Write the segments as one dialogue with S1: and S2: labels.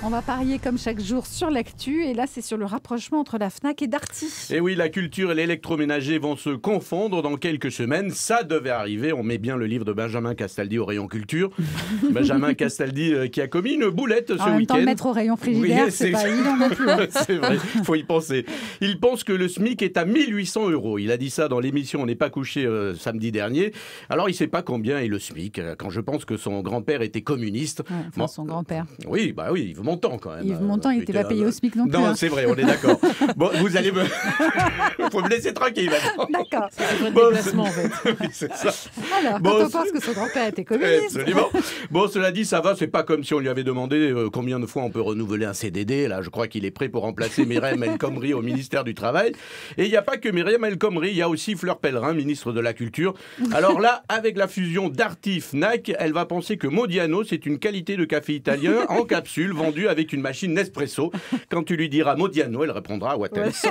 S1: On va parier comme chaque jour sur l'actu et là c'est sur le rapprochement entre la Fnac et Darty.
S2: Et oui, la culture et l'électroménager vont se confondre dans quelques semaines. Ça devait arriver. On met bien le livre de Benjamin Castaldi au rayon culture. Benjamin Castaldi qui a commis une boulette ce week-end.
S1: En même temps, le mettre au rayon frigidaire,
S2: oui,
S1: c'est pas évident non plus.
S2: C'est vrai, il faut y penser. Il pense que le SMIC est à 1800 €. Il a dit ça dans l'émission On n'est pas couché samedi dernier. Alors il ne sait pas combien est le SMIC. Quand je pense que son grand-père était communiste.
S1: Ouais, enfin, son grand-père.
S2: Oui, bah oui, Yves Montand quand même.
S1: Yves Montand, il n'était pas payé au SMIC non plus.
S2: Non, c'est vrai, on est d'accord. Bon, vous allez me... faut me laisser tranquille maintenant.
S1: D'accord.
S3: C'est votre déplacement en fait.
S2: Oui, c'est ça.
S1: Alors,
S2: Bon,
S1: quand on pense que son grand-père était communiste.
S2: Absolument. Bon, cela dit, ça va, c'est pas comme si on lui avait demandé combien de fois on peut renouveler un CDD. Là, je crois qu'il est prêt pour remplacer Myriam El Khomri au ministère du Travail. Et il n'y a pas que Myriam El Khomri, il y a aussi Fleur Pellerin, ministre de la Culture. Alors là, avec la fusion Darty-Fnac, elle va penser que Modiano, c'est une qualité de café italien en capsule vendue avec une machine Nespresso. Quand tu lui diras Modiano, elle répondra What else.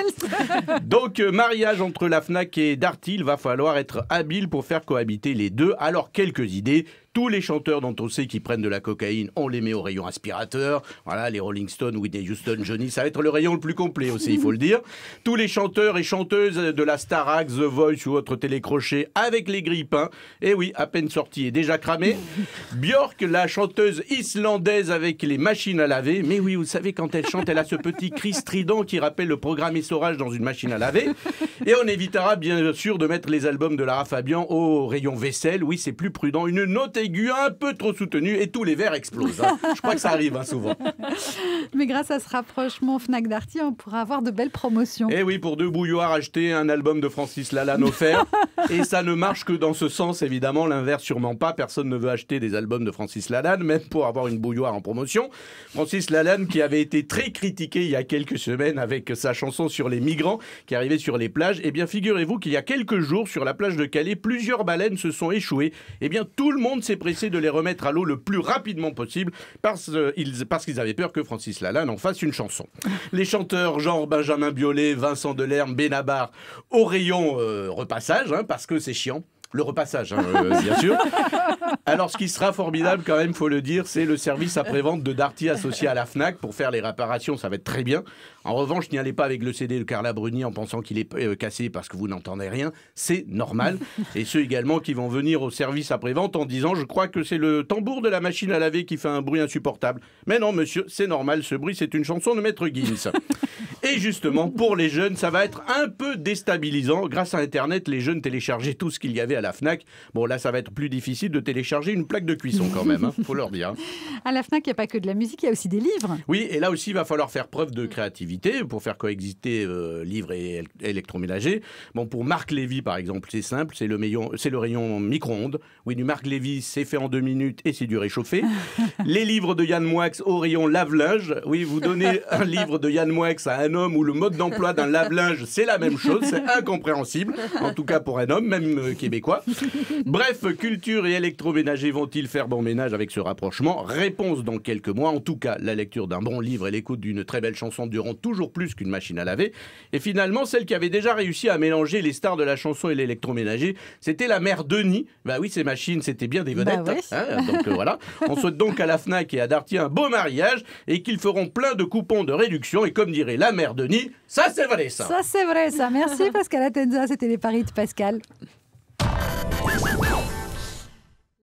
S2: Donc, mariage entre la Fnac et Darty, il va falloir être habile pour faire cohabiter les deux. Alors, quelques idées. Tous les chanteurs dont on sait qu'ils prennent de la cocaïne, on les met au rayon aspirateur. Voilà, les Rolling Stones, Whitney Houston, Johnny, ça va être le rayon le plus complet aussi, il faut le dire. Tous les chanteurs et chanteuses de la Starac, The Voice ou autre télécrochet avec les grippins. Et oui, à peine sorti et déjà cramé. Björk, la chanteuse islandaise avec les machines à laver. Mais oui, vous savez, quand elle chante, elle a ce petit cri strident qui rappelle le programme essorage dans une machine à laver. Et on évitera bien sûr de mettre les albums de Lara Fabian au rayon vaisselle. Oui, c'est plus prudent. Une note aiguë un peu trop soutenue et tous les verres explosent. Hein. Je crois que ça arrive souvent.
S1: Mais grâce à ce rapprochement Fnac-Darty, on pourra avoir de belles promotions.
S2: Et oui, pour 2 bouilloires, acheter un album de Francis Lalanne offert. Et ça ne marche que dans ce sens, évidemment. L'inverse, sûrement pas. Personne ne veut acheter des albums de Francis Lalanne, même pour avoir une bouilloire en promotion. Francis Lalanne qui avait été très critiqué il y a quelques semaines avec sa chanson sur les migrants qui arrivait sur les plages. Eh bien, figurez-vous qu'il y a quelques jours, sur la plage de Calais, plusieurs baleines se sont échouées. Eh bien, tout le monde s'est pressé de les remettre à l'eau le plus rapidement possible parce qu'ils avaient peur que Francis Lalanne en fasse une chanson. Les chanteurs genre Benjamin Biolay, Vincent Delerme, Benabar au rayon repassage, hein, parce que c'est chiant. Le repassage, hein, bien sûr. Alors, ce qui sera formidable, quand même, faut le dire, c'est le service après-vente de Darty associé à la Fnac pour faire les réparations. Ça va être très bien. En revanche, n'y allez pas avec le CD de Carla Bruni en pensant qu'il est cassé parce que vous n'entendez rien. C'est normal. Et ceux également qui vont venir au service après-vente en disant « Je crois que c'est le tambour de la machine à laver qui fait un bruit insupportable. » Mais non, monsieur, c'est normal. Ce bruit, c'est une chanson de Maître Gims. Et justement, pour les jeunes, ça va être un peu déstabilisant. Grâce à Internet, les jeunes téléchargeaient tout ce qu'il y avait à la Fnac. Bon, là, ça va être plus difficile de télécharger une plaque de cuisson quand même, hein, faut leur dire.
S1: À la Fnac, il n'y a pas que de la musique, il y a aussi des livres.
S2: Oui, et là aussi, il va falloir faire preuve de créativité pour faire coexister livres et électroménager. Bon, pour Marc Lévy, par exemple, c'est simple, c'est le rayon micro-ondes. Oui, du Marc Lévy, c'est fait en 2 minutes et c'est du réchauffé. Les livres de Yann Moix au rayon lave-linge. Oui, vous donnez un livre de Yann Moix à un homme où le mode d'emploi d'un lave-linge, c'est la même chose, c'est incompréhensible, en tout cas pour un homme, même québécois. Bref, culture et électroménager vont-ils faire bon ménage avec ce rapprochement? Réponse dans quelques mois. En tout cas, la lecture d'un bon livre et l'écoute d'une très belle chanson dureront toujours plus qu'une machine à laver. Et finalement, celle qui avait déjà réussi à mélanger les stars de la chanson et l'électroménager, c'était la mère Denis. Bah oui, ces machines, c'était bien des vedettes.
S1: Bah oui.
S2: Hein, donc voilà. On souhaite donc à la Fnac et à Darty un beau mariage et qu'ils feront plein de coupons de réduction. Et comme dirait la mère Denis, ça c'est vrai ça.
S1: Ça c'est vrai ça. Merci Pascal Atenza, c'était les paris de Pascal.